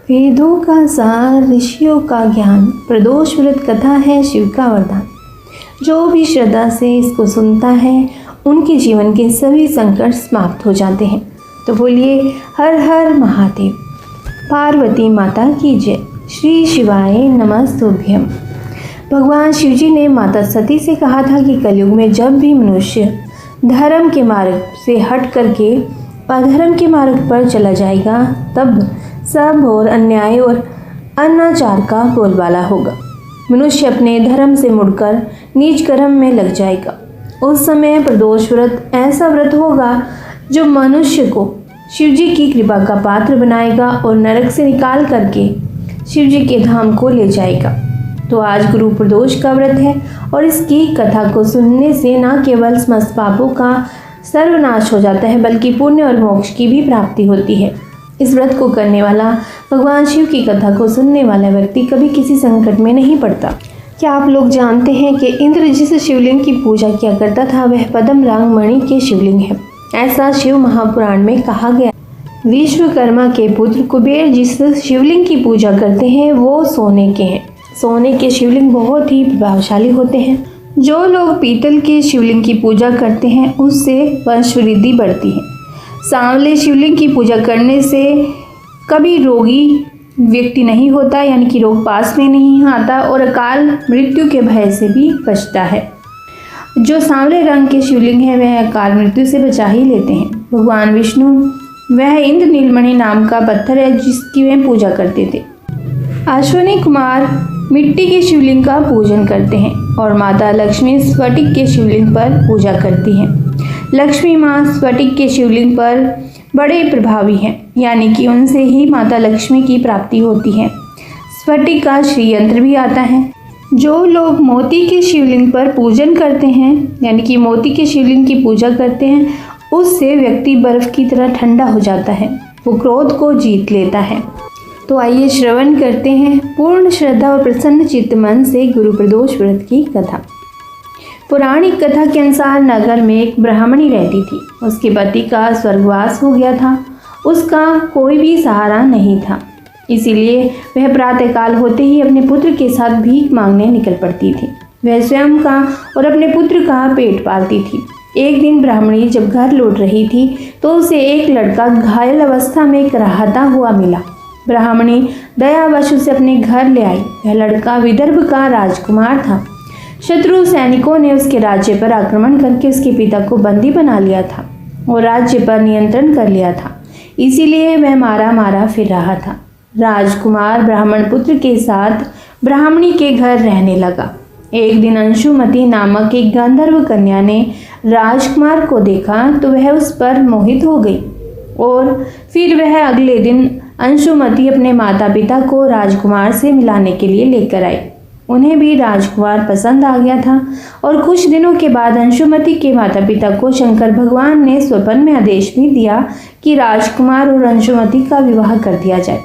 वेदों का सार, ऋषियों का ज्ञान, प्रदोष व्रत कथा है शिव का वरदान। जो भी श्रद्धा से इसको सुनता है उनके जीवन के सभी संकट समाप्त हो जाते हैं। तो बोलिए हर हर महादेव। पार्वती माता की जय। श्री शिवाय नमस्तुभ्यम। भगवान शिवजी ने माता सती से कहा था कि कलयुग में जब भी मनुष्य धर्म के मार्ग से हट करके अधर्म के मार्ग पर चला जाएगा तब सब और अन्याय और अनाचार का बोलबाला होगा। मनुष्य अपने धर्म से मुड़कर नीच कर्म में लग जाएगा। उस समय प्रदोष व्रत ऐसा व्रत होगा जो मनुष्य को शिवजी की कृपा का पात्र बनाएगा और नरक से निकाल करके शिवजी के धाम को ले जाएगा। तो आज गुरु प्रदोष का व्रत है और इसकी कथा को सुनने से न केवल समस्त पापों का सर्वनाश हो जाता है बल्कि पुण्य और मोक्ष की भी प्राप्ति होती है। इस व्रत को करने वाला, भगवान शिव की कथा को सुनने वाला व्यक्ति कभी किसी संकट में नहीं पड़ता। क्या आप लोग जानते हैं कि इंद्र जिस शिवलिंग की पूजा किया करता था वह पद्म राग मणि के शिवलिंग है। ऐसा शिव महापुराण में कहा गया। विश्वकर्मा के पुत्र कुबेर जिस शिवलिंग की पूजा करते हैं वो सोने के हैं। सोने के शिवलिंग बहुत ही प्रभावशाली होते हैं। जो लोग पीतल के शिवलिंग की पूजा करते हैं उससे वंश वृद्धि बढ़ती है। सांवले शिवलिंग की पूजा करने से कभी रोगी व्यक्ति नहीं होता, यानी कि रोग पास में नहीं आता और अकाल मृत्यु के भय से भी बचता है। जो सांवले रंग के शिवलिंग है वह अकाल मृत्यु से बचा ही लेते हैं। भगवान विष्णु वह इंद्र नीलमणि नाम का पत्थर है जिसकी वे पूजा करते थे। अश्विनी कुमार मिट्टी के शिवलिंग का पूजन करते हैं और माता लक्ष्मी स्फटिक के शिवलिंग पर पूजा करती हैं। लक्ष्मी माँ स्फटिक के शिवलिंग पर बड़े प्रभावी हैं, यानी कि उनसे ही माता लक्ष्मी की प्राप्ति होती है। स्फटिक का श्री यंत्र भी आता है। जो लोग मोती के शिवलिंग पर पूजन करते हैं, यानी कि मोती के शिवलिंग की पूजा करते हैं, उससे व्यक्ति बर्फ की तरह ठंडा हो जाता है, वो क्रोध को जीत लेता है। तो आइए श्रवण करते हैं पूर्ण श्रद्धा और प्रसन्न चित्त मन से गुरु प्रदोष व्रत की कथा। पौराणिक कथा के अनुसार नगर में एक ब्राह्मणी रहती थी। उसके पति का स्वर्गवास हो गया था। उसका कोई भी सहारा नहीं था, इसीलिए वह प्रातःकाल होते ही अपने पुत्र के साथ भीख मांगने निकल पड़ती थी। वह स्वयं का और अपने पुत्र का पेट पालती थी। एक दिन ब्राह्मणी जब घर लौट रही थी तो उसे एक लड़का घायल अवस्था में कराहता हुआ मिला। ब्राह्मणी दयावश उसे अपने घर ले आई। वह लड़का विदर्भ का राजकुमार था। शत्रु सैनिकों ने उसके राज्य पर आक्रमण करके उसके पिता को बंदी बना लिया था और राज्य पर नियंत्रण कर लिया था, इसीलिए वह मारा मारा फिर रहा था। राजकुमार ब्राह्मण पुत्र के साथ ब्राह्मणी के घर रहने लगा। एक दिन अंशुमती नामक एक गंधर्व कन्या ने राजकुमार को देखा तो वह उस पर मोहित हो गई और फिर वह अगले दिन अंशुमती अपने माता पिता को राजकुमार से मिलाने के लिए लेकर आई। उन्हें भी राजकुमार पसंद आ गया था और कुछ दिनों के बाद अंशुमती के माता पिता को शंकर भगवान ने स्वप्न में आदेश भी दिया कि राजकुमार और अंशुमती का विवाह कर दिया जाए।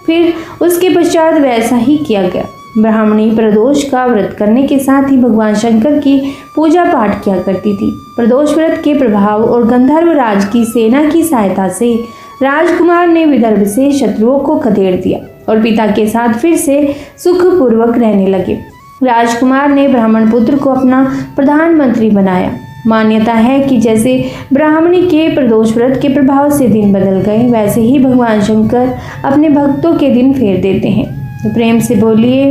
फिर उसके पश्चात वैसा ही किया गया। ब्राह्मणी प्रदोष का व्रत करने के साथ ही भगवान शंकर की पूजा पाठ किया करती थी। प्रदोष व्रत के प्रभाव और गंधर्व राज की सेना की सहायता से राजकुमार ने विदर्भ से शत्रुओं को खदेड़ दिया और पिता के साथ फिर से सुखपूर्वक रहने लगे। राजकुमार ने ब्राह्मण पुत्र को अपना प्रधानमंत्री बनाया। मान्यता है कि जैसे ब्राह्मणी के प्रदोष व्रत के प्रभाव से दिन बदल गए वैसे ही भगवान शंकर अपने भक्तों के दिन फेर देते हैं। तो प्रेम से बोलिए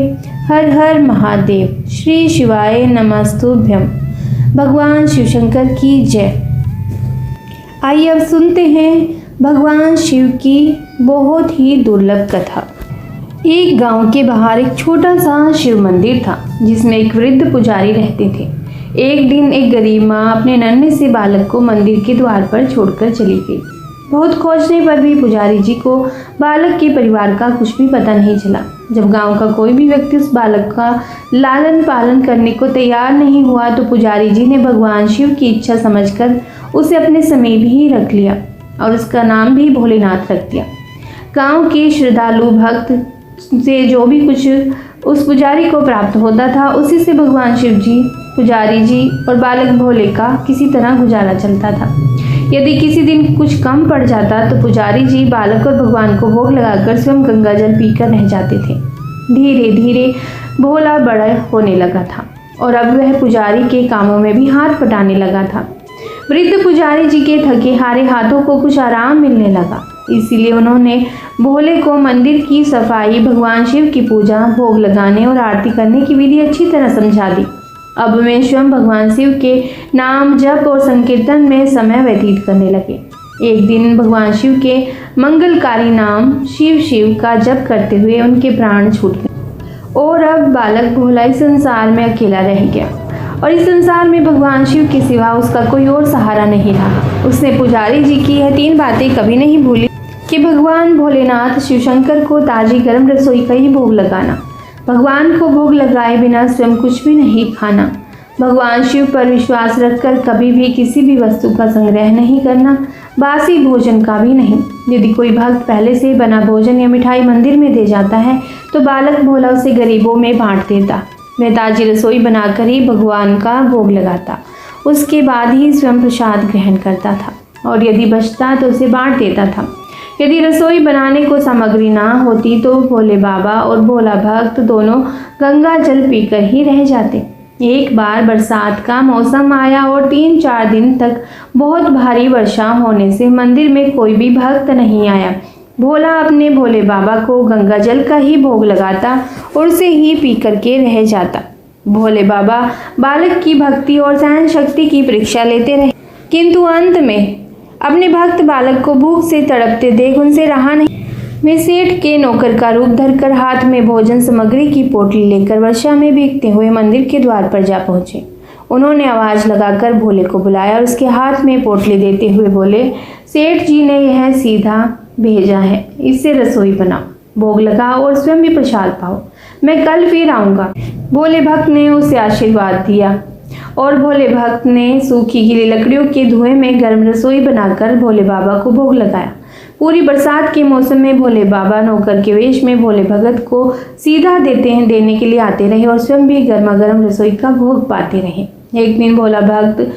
हर हर महादेव। श्री शिवाय नमस्तुभ्यम। भगवान शिव शंकर की जय। आइए अब सुनते हैं भगवान शिव की बहुत ही दुर्लभ कथा। एक गांव के बाहर एक छोटा सा शिव मंदिर था जिसमें एक वृद्ध पुजारी रहते थे। एक दिन एक गरीब माँ अपने नन्हे से बालक को मंदिर के द्वार पर छोड़कर चली गई। बहुत खोजने पर भी पुजारी जी को बालक के परिवार का कुछ भी पता नहीं चला। जब गांव का कोई भी व्यक्ति उस बालक का लालन पालन करने को तैयार नहीं हुआ तो पुजारी जी ने भगवान शिव की इच्छा समझकर उसे अपने समीप ही रख लिया और उसका नाम भी भोलेनाथ रख दिया। गांव के श्रद्धालु भक्त से जो भी कुछ उस पुजारी को प्राप्त होता था उसी से भगवान शिव जी, पुजारी जी और बालक भोले का किसी तरह गुजारा चलता था। यदि किसी दिन कुछ कम पड़ जाता तो पुजारी जी बालक और भगवान को भोग लगाकर स्वयं गंगा जल पीकर रह जाते थे। धीरे धीरे भोला बड़ा होने लगा था और अब वह पुजारी के कामों में भी हाथ बटाने लगा था। वृद्ध पुजारी जी के थके हारे हाथों को कुछ आराम मिलने लगा, इसीलिए उन्होंने भोले को मंदिर की सफाई, भगवान शिव की पूजा, भोग लगाने और आरती करने की विधि अच्छी तरह समझा दी। अब वे स्वयं भगवान शिव के नाम जप और संकीर्तन में समय व्यतीत करने लगे। एक दिन भगवान शिव के मंगलकारी नाम शिव शिव का जप करते हुए उनके प्राण छूट गए और अब बालक भोला इस संसार में अकेला रह गया और इस संसार में भगवान शिव के सिवा उसका कोई और सहारा नहीं रहा। उसने पुजारी जी की यह 3 बातें कभी नहीं भूली कि भगवान भोलेनाथ शिव शंकर को ताजी गर्म रसोई का ही भोग लगाना, भगवान को भोग लगाए बिना स्वयं कुछ भी नहीं खाना, भगवान शिव पर विश्वास रखकर कभी भी किसी भी वस्तु का संग्रह नहीं करना, बासी भोजन का भी नहीं। यदि कोई भक्त पहले से बना भोजन या मिठाई मंदिर में दे जाता है तो बालक भोला उसे गरीबों में बांट देता। वह ताजी रसोई बनाकर ही भगवान का भोग लगाता, उसके बाद ही स्वयं प्रसाद ग्रहण करता था और यदि बचता तो उसे बांट देता था। यदि रसोई बनाने को सामग्री ना होती तो भोले बाबा और भोला भक्त दोनों गंगा जल पीकर ही रह जाते। एक बार बरसात का मौसम आया और 3-4 दिन तक बहुत भारी वर्षा होने से मंदिर में कोई भी भक्त नहीं आया। भोला अपने भोले बाबा को गंगा जल का ही भोग लगाता और उसे ही पी करके रह जाता। भोले बाबा बालक की भक्ति और सहन शक्ति की परीक्षा लेते रहे, किंतु अंत में अपने भक्त बालक को भूख से तड़पते देख उनसे रहा नहीं। वे सेठ के नौकर का रूप धरकर हाथ में भोजन सामग्री की पोटली लेकर वर्षा में भीगते हुए मंदिर के द्वार पर जा पहुंचे। उन्होंने आवाज लगाकर भोले को बुलाया और उसके हाथ में पोटली देते हुए बोले, सेठ जी ने यह सीधा भेजा है, इससे रसोई बनाओ, भोग लगाओ और स्वयं भी प्रसाद पाओ। मैं कल फिर आऊँगा। भोले भक्त ने उसे आशीर्वाद दिया और भोले भक्त ने सूखी गीली लकड़ियों के धुएं में गर्म रसोई बनाकर भोले बाबा को भोग लगाया। पूरी बरसात के मौसम में भोले बाबा नौकर के वेश में भोले भगत को सीधा देने के लिए आते रहे और स्वयं भी गर्मा गर्म रसोई का भोग पाते रहे। एक दिन भोला भक्त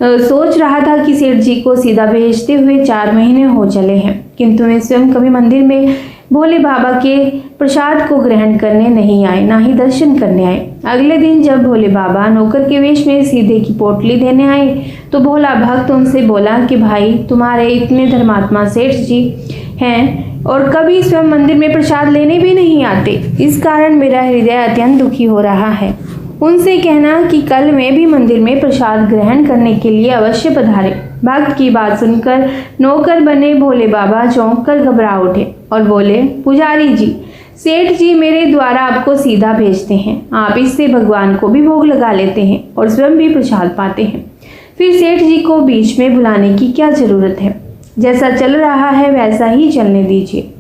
सोच रहा था कि सेठ जी को सीधा भेजते हुए 4 महीने हो चले हैं, किंतु वे स्वयं कभी मंदिर में भोले बाबा के प्रसाद को ग्रहण करने नहीं आए, ना ही दर्शन करने आए। अगले दिन जब भोले बाबा नौकर के वेश में सीधे की पोटली देने आए तो भोला भक्त उनसे बोला कि भाई, तुम्हारे इतने धर्मात्मा सेठ जी हैं और कभी स्वयं मंदिर में प्रसाद लेने भी नहीं आते, इस कारण मेरा हृदय अत्यंत दुखी हो रहा है। उनसे कहना कि कल मैं भी मंदिर में प्रसाद ग्रहण करने के लिए अवश्य पधारे। भक्त की बात सुनकर नौकर बने भोले बाबा चौंक कर घबरा उठे और बोले, पुजारी जी, सेठ जी मेरे द्वारा आपको सीधा भेजते हैं, आप इससे भगवान को भी भोग लगा लेते हैं और स्वयं भी प्रसाद पाते हैं, फिर सेठ जी को बीच में बुलाने की क्या जरूरत है? जैसा चल रहा है वैसा ही चलने दीजिए।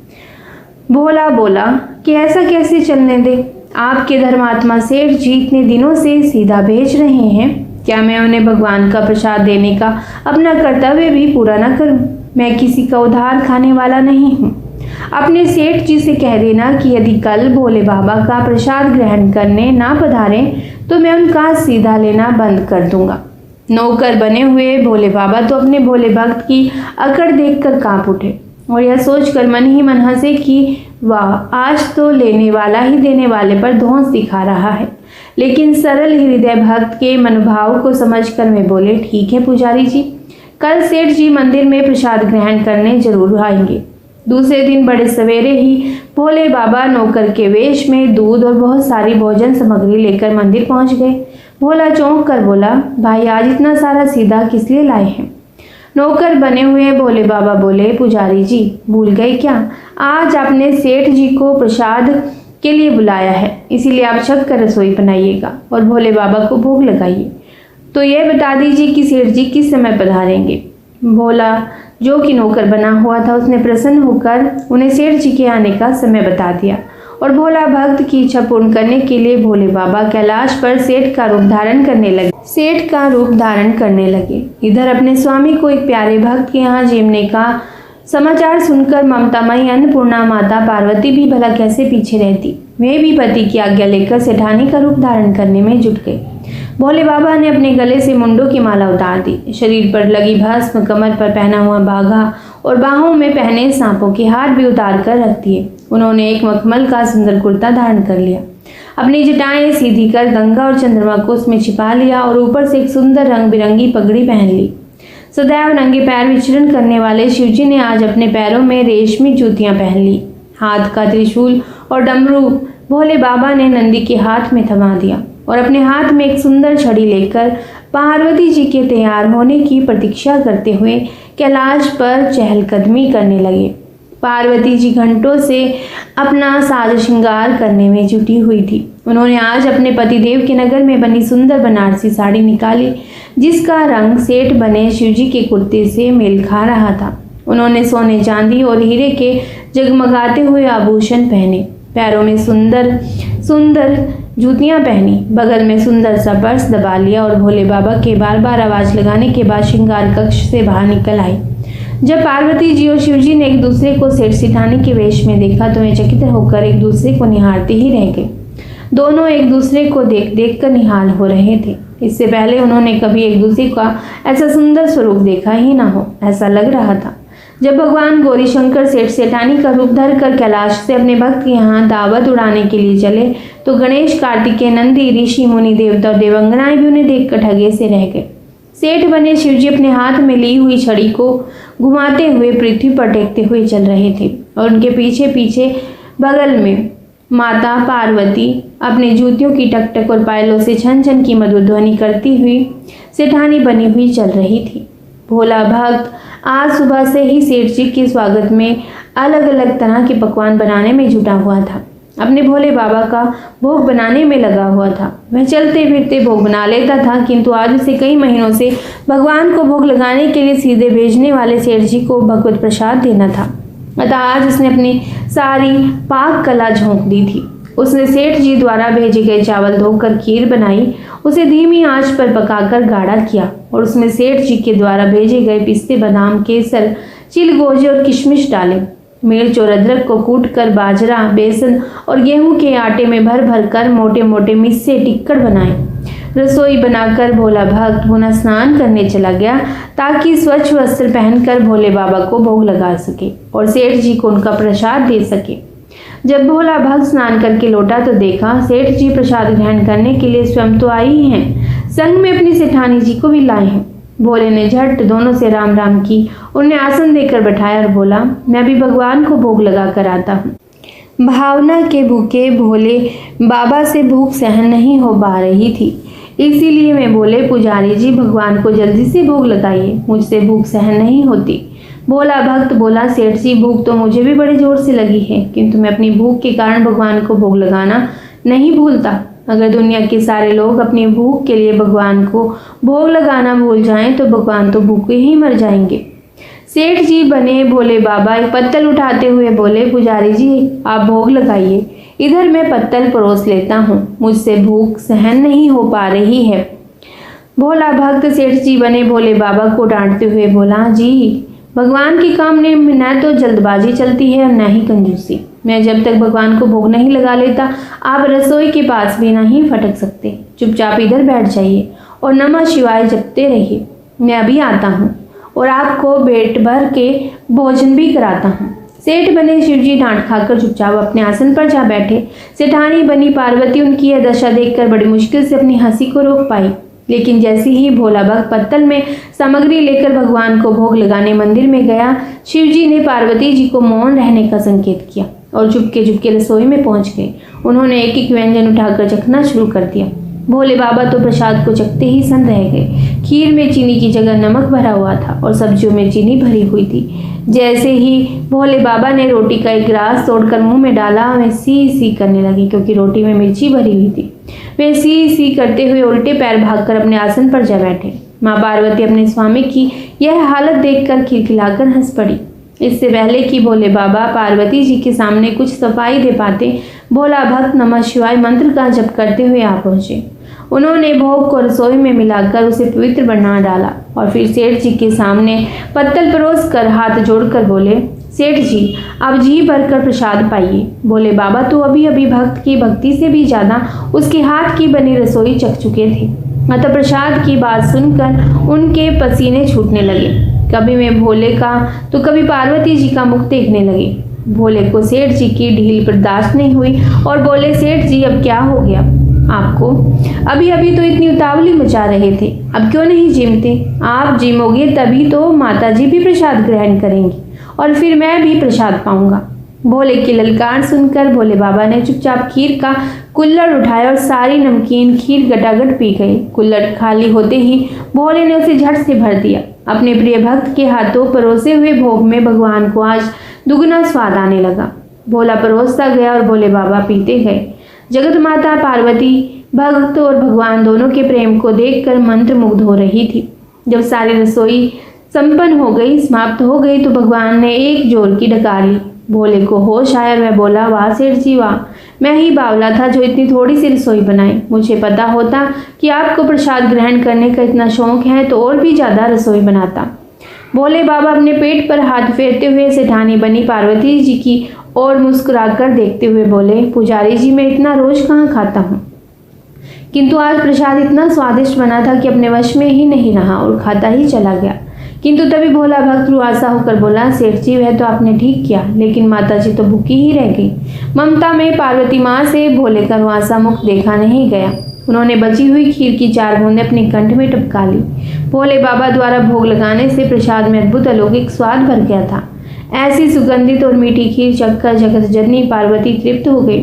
भोला बोला कि ऐसा कैसे चलने दे? आपके धर्मात्मा सेठ जी इतने दिनों से सीधा भेज रहे हैं, क्या मैं उन्हें भगवान का प्रसाद देने का अपना कर्तव्य भी पूरा न करूं? मैं किसी का उधार खाने वाला नहीं हूं। अपने सेठ जी से कह देना कि यदि कल भोले बाबा का प्रसाद ग्रहण करने ना पधारे तो मैं उनका सीधा लेना बंद कर दूंगा। नौकर बने हुए भोले बाबा तो अपने भोले भक्त की अकड़ देखकर कांप उठे और यह सोचकर मन ही मन हंसे कि वाह, आज तो लेने वाला ही देने वाले पर धौंस दिखा रहा है। लेकिन सरल हृदय भक्त के मनोभाव को समझकर वे बोले, ठीक है पुजारी जी, कल सेठ जी मंदिर में प्रसाद ग्रहण करने जरूर आएंगे। दूसरे दिन बड़े सवेरे ही भोले बाबा नौकर के वेश में दूध और बहुत सारी भोजन सामग्री लेकर मंदिर पहुंच गए। भोला चौंक कर बोला, भाई आज इतना सारा सीधा किस लिए लाए हैं? नौकर बने हुए भोले बाबा बोले, पुजारी जी भूल गए क्या? आज आपने सेठ जी को प्रसाद के लिए बुलाया है, इसीलिए आप छक कर रसोई बनाइएगा और भोले बाबा को भोग लगाइए। तो यह बता दीजिए कि सेठ जी किस समय पधारेंगे? भोला जो कि नौकर बना हुआ था उसने प्रसन्न होकर उन्हें सेठ जी के आने का समय बता दिया और भोला भक्त की इच्छा पूर्ण करने के लिए भोले बाबा कैलाश पर सेठ का रूप धारण करने लगे। इधर अपने स्वामी को एक प्यारे भक्त के यहाँ जीवने का समाचार सुनकर ममतामयी अन्नपूर्णा माता पार्वती भी भला कैसे पीछे रहती। वे भी पति की आज्ञा लेकर सेठानी का रूप धारण करने में जुट गई। भोले बाबा ने अपने गले से मुंडों की माला उतार दी। शरीर पर लगी भस्म, कमर पर पहना हुआ बाघा और बाहों में पहने सांपों के हार भी उतार कर रख दिए। उन्होंने एक मखमल का सुंदर कुर्ता धारण कर लिया, अपनी जटाएं सीधी कर गंगा और चंद्रमा को उसमें छिपा लिया और ऊपर से एक सुंदर रंग बिरंगी पगड़ी पहन ली। सदैव नंगे पैर विचरण करने वाले शिवजी ने आज अपने पैरों में रेशमी जूतियां पहन ली। हाथ का त्रिशूल और डमरू भोले बाबा ने नंदी के हाथ में थमा दिया और अपने हाथ में एक सुंदर छड़ी लेकर पार्वती जी के तैयार होने की प्रतीक्षा करते हुए कैलाश पर चहलकदमी करने लगे। पार्वती जी घंटों से अपना साज श्रृंगार करने में जुटी हुई थी। उन्होंने आज अपने पतिदेव के नगर में बनी सुंदर बनारसी साड़ी निकाली, जिसका रंग सेठ बने शिवजी के कुर्ते से मेल खा रहा था। उन्होंने सोने, चांदी और हीरे के जगमगाते हुए आभूषण पहने, पैरों में सुंदर सुंदर जूतियां पहनी, बगल में सुंदर सा पर्स दबा लिया और भोले बाबा के बार बार आवाज लगाने के बाद श्रृंगार कक्ष से बाहर निकल आई। जब पार्वती जी और शिवजी ने एक दूसरे को सेठ सिठानी के वेश में देखा तो वे चकित होकर एक दूसरे को निहारते ही रह गए। दोनों एक दूसरे को देख देख कर निहाल हो रहे थे। इससे पहले उन्होंने कभी एक दूसरे का ऐसा सुंदर स्वरूप देखा ही ना हो, ऐसा लग रहा था। जब भगवान गौरीशंकर सेठ सेठानी का रूप धर कर कैलाश से अपने भक्त के यहाँ दावत उड़ाने के लिए चले तो गणेश, कार्तिकेय, नंदी, ऋषि, मुनि, देवता और देवंगनाएं भी उन्हें देखकर ठगे से रह गए। सेठ बने शिवजी अपने हाथ में ली हुई छड़ी को घुमाते हुए पृथ्वी पर टेकते हुए चल रहे थे और उनके पीछे पीछे बगल में माता पार्वती अपने जूतियों की टकटक और पायलों से छन छन की मधुर ध्वनि करती हुई सेठानी बनी हुई चल रही थी। भोला भक्त आज सुबह से ही सेठ जी के स्वागत में अलग अलग तरह के पकवान बनाने में जुटा हुआ था। अपने भोले बाबा का भोग बनाने में लगा हुआ था। वह चलते फिरते भोग बना लेता था, किंतु आज उसे कई महीनों से भगवान को भोग लगाने के लिए सीधे भेजने वाले सेठ जी को भगवत प्रसाद देना था। अतः आज उसने अपनी सारी पाक कला झोंक दी थी। उसने सेठ जी द्वारा भेजे गए चावल धोकर खीर बनाई, उसे धीमी आंच पर पकाकर गाढ़ा किया और उसमें सेठ जी के द्वारा भेजे गए पिस्ते, बादाम, केसर, चिलगोजे और किशमिश डाले। मिर्च और अदरक को कूटकर बाजरा, बेसन और गेहूं के आटे में भर भर कर मोटे मोटे मिस्से टिक्कड़ बनाए। रसोई बनाकर भोला भक्त पुनः स्नान करने चला गया ताकि स्वच्छ वस्त्र पहनकर भोले बाबा को भोग लगा सके और सेठ जी को उनका प्रसाद दे सके। जब भोला भक्त स्नान करके लौटा तो देखा सेठ जी प्रसाद ग्रहण करने के लिए स्वयं तो आई ही हैं, संग में अपनी सेठानी जी को भी लाए हैं। भोले ने झट दोनों से राम राम की, उन्हें आसन देकर बैठाया और बोला, मैं भी भगवान को भोग लगा कर आता हूँ। भावना के भूखे भोले बाबा से भूख सहन नहीं हो पा रही थी, इसीलिए मैं बोले, पुजारी जी भगवान को जल्दी से भोग लगाइए, मुझसे भूख सहन नहीं होती। भोला भक्त बोला, सेठ जी भूख तो मुझे भी बड़े जोर से लगी है, किंतु मैं अपनी भूख के कारण भगवान को भोग लगाना नहीं भूलता। अगर दुनिया के सारे लोग अपनी भूख के लिए भगवान को भोग लगाना भूल जाएं तो भगवान तो भूखे ही मर जाएंगे। सेठ जी बने भोले बाबा एक पत्तल उठाते हुए बोले, पुजारी जी आप भोग लगाइए, इधर मैं पत्तल परोस लेता हूँ, मुझसे भूख सहन नहीं हो पा रही है। भोला भक्त सेठ जी बने भोले बाबा को डांटते हुए बोला, जी भगवान के काम में न तो जल्दबाजी चलती है और न ही कंजूसी। मैं जब तक भगवान को भोग नहीं लगा लेता आप रसोई के पास भी नहीं फटक सकते। चुपचाप इधर बैठ जाइए और नमः शिवाय जपते रहिए। मैं अभी आता हूँ और आपको पेट भर के भोजन भी कराता हूँ। सेठ बने शिवजी डांट खाकर चुपचाप अपने आसन पर जा बैठे। सेठानी बनी पार्वती उनकी यह दशा देखकर बड़ी मुश्किल से अपनी हंसी को रोक पाई, लेकिन जैसे ही भोला भक्त पत्तल में सामग्री लेकर भगवान को भोग लगाने मंदिर में गया, शिवजी ने पार्वती जी को मौन रहने का संकेत किया और चुपके चुपके रसोई में पहुंच गए। उन्होंने एक एक व्यंजन उठाकर चखना शुरू कर दिया। भोले बाबा तो प्रसाद को चखते ही सन रह गए। खीर में चीनी की जगह नमक भरा हुआ था और सब्जियों में चीनी भरी हुई थी। जैसे ही भोले बाबा ने रोटी का एक गिलास तोड़कर मुंह में डाला, वे सी सी करने लगी, क्योंकि रोटी में मिर्ची भरी हुई थी। वे सी सी करते हुए उल्टे पैर भागकर अपने आसन पर जा बैठे। माँ पार्वती अपने स्वामी की यह हालत देखकर खिलखिलाकर हंस पड़ी। इससे पहले कि भोले बाबा पार्वती जी के सामने कुछ सफाई दे पाते, भोला भक्त नमः शिवाय मंत्र का जप करते हुए आ पहुंचे। उन्होंने भोग को रसोई में मिलाकर उसे पवित्र बना डाला और फिर सेठ जी के सामने पत्तल परोस कर हाथ जोड़कर बोले, सेठ जी आप जी भरकर प्रसाद पाइए। भोले बाबा तो अभी अभी भक्त की भक्ति से भी ज्यादा उसके हाथ की बनी रसोई चख चुके थे। अतः प्रसाद की बात सुनकर उनके पसीने छूटने लगे। कभी मैं भोले का तो कभी पार्वती जी का मुख देखने लगी। भोले को सेठ जी की ढील बर्दाश्त नहीं हुई और बोले, सेठ जी अब क्या हो गया आपको? अभी अभी तो इतनी उतावली मचा रहे थे, अब क्यों नहीं जिमते? आप जिमोगे तभी तो माता जी भी प्रसाद ग्रहण करेंगी और फिर मैं भी प्रसाद पाऊंगा। भोले की ललकार सुनकर भोले बाबा ने चुपचाप खीर का कुल्हड़ उठाया और सारी नमकीन खीर गटागट पी गई। कुल्हड़ खाली होते ही भोले ने उसे झट से भर दिया। अपने प्रिय भक्त के हाथों परोसे हुए भोग में भगवान को आज दुगना स्वाद आने लगा। भोला परोसता गया और भोले बाबा पीते गए। जगत माता पार्वती भक्त और भगवान दोनों के प्रेम को देखकर मंत्रमुग्ध हो रही थी। जब सारी रसोई संपन्न हो गई, समाप्त हो गई, तो भगवान ने एक जोर की डकार ली। भोले को होश आया, वह बोला, वाह सेठ जी वाह, मैं ही बावला था जो इतनी थोड़ी सी रसोई बनाई। मुझे पता होता कि आपको प्रसाद ग्रहण करने का इतना शौक है तो और भी ज्यादा रसोई बनाता। भोले बाबा अपने पेट पर हाथ फेरते हुए सेठानी बनी पार्वती जी की और मुस्कुराकर देखते हुए बोले, पुजारी जी मैं इतना रोज कहाँ खाता हूँ, किंतु आज प्रसाद इतना स्वादिष्ट बना था कि अपने वश में ही नहीं रहा और खाता ही चला गया। किंतु तभी भोला भक्त रुआसा होकर बोला, सेठ जी वह तो आपने ठीक किया, लेकिन माता जी तो भूखी ही रह गई। ममता में पार्वती माँ से भोले का रुआसा मुख देखा नहीं गया। उन्होंने बची हुई खीर की 4 बूंदें अपने कंठ में टपका ली। भोले बाबा द्वारा भोग लगाने से प्रसाद में अद्भुत अलौकिक स्वाद भर गया था। ऐसी सुगंधित और मीठी खीर चखकर जगत जननी पार्वती तृप्त हो गई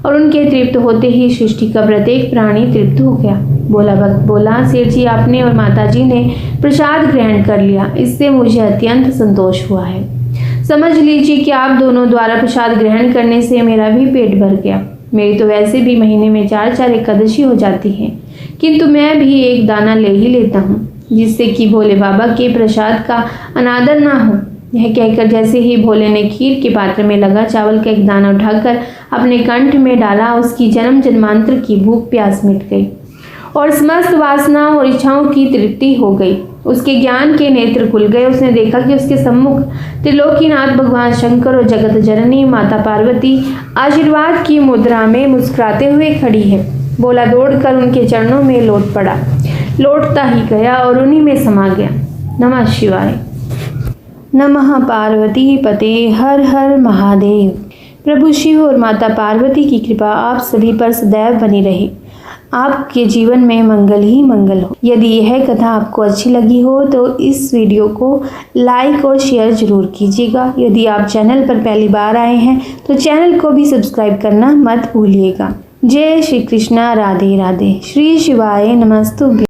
और उनके तृप्त होते ही सृष्टि का प्रत्येक प्राणी तृप्त हो गया। भोला भक्त बोला, सेठ जी आपने और माता जी ने प्रसाद ग्रहण कर लिया, इससे मुझे अत्यंत संतोष हुआ है। समझ लीजिए कि आप दोनों द्वारा प्रसाद ग्रहण करने से मेरा भी पेट भर गया। मेरी तो वैसे भी महीने में 4 एकादशी हो जाती है, किंतु मैं भी एक दाना ले ही लेता हूँ, जिससे कि भोले बाबा के प्रसाद का अनादर ना हो। यह कहकर जैसे ही भोले ने खीर के पात्र में लगा चावल का एक दाना उठाकर अपने कंठ में डाला, उसकी जन्म जन्मांतर की भूख प्यास मिट गई और समस्त वासनाओं और इच्छाओं की तृप्ति हो गई। उसके ज्ञान के नेत्र खुल गए। उसने देखा कि उसके सम्मुख त्रिलोकीनाथ भगवान शंकर और जगत जननी माता पार्वती आशीर्वाद की मुद्रा में मुस्कुराते हुए खड़ी है। भोला दौड़कर उनके चरणों में लौट पड़ा, लौटता ही गया और उन्हीं में समा गया। नमः शिवाय। नमः पार्वती पते हर हर महादेव। प्रभु शिव और माता पार्वती की कृपा आप सभी पर सदैव बनी रहे। आपके जीवन में मंगल ही मंगल हो। यदि यह कथा आपको अच्छी लगी हो तो इस वीडियो को लाइक और शेयर जरूर कीजिएगा। यदि आप चैनल पर पहली बार आए हैं तो चैनल को भी सब्सक्राइब करना मत भूलिएगा। जय श्री कृष्णा, राधे राधे। श्री शिवाय नमस्तुभ्यं।